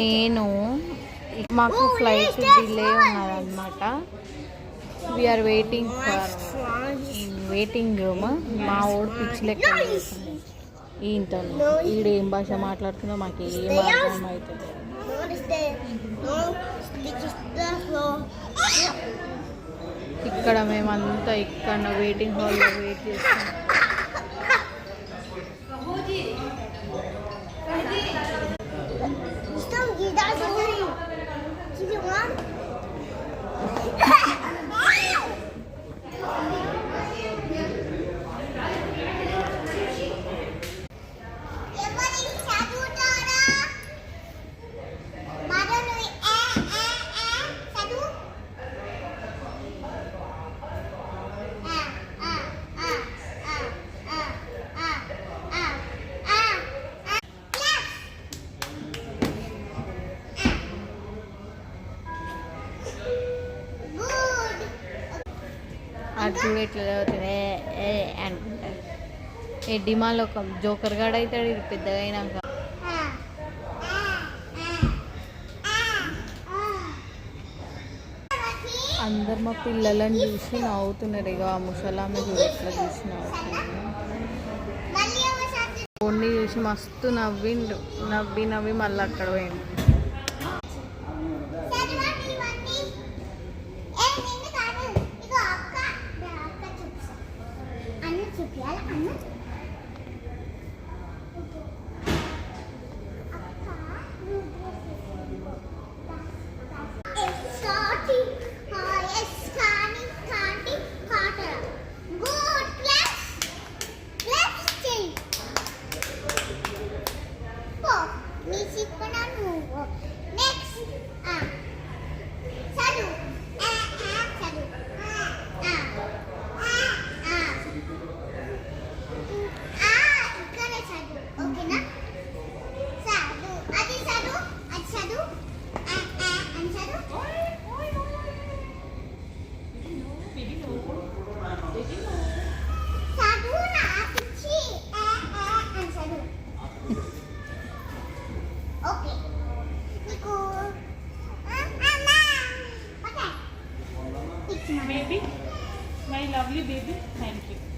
నేను మాకు flight delay ఉన్నదన్నమాట. We are waiting room. మా ఓడి పిచ్చి లెక్క చేస్తుంది. ఈయనతో ఈడేం భాష మాట్లాడుతుందో మాకు ఏం అర్థం అవుతుంది. ఇక్కడ మేమంతా ఇక్కడ వెయిటింగ్ హాల్లో వెయిట్ చేస్తాం. అది చూడు ఎట్లా చదువుతుంది అనుకుంటారు. ఏ డిమాలో ఒక జోకర్ గాడు అవుతాడు ఇది పెద్దగా అయినాక. అందరు మా పిల్లలను చూసి నవ్వుతున్నారు. ఇక ఆ ముసలామె చూడు ఎట్లా చూసి నవ్వుతున్నారు. కొన్ని చూసి మస్తు నవ్వి మళ్ళీ అక్కడ పోయింది. Baby, my lovely baby, thank you.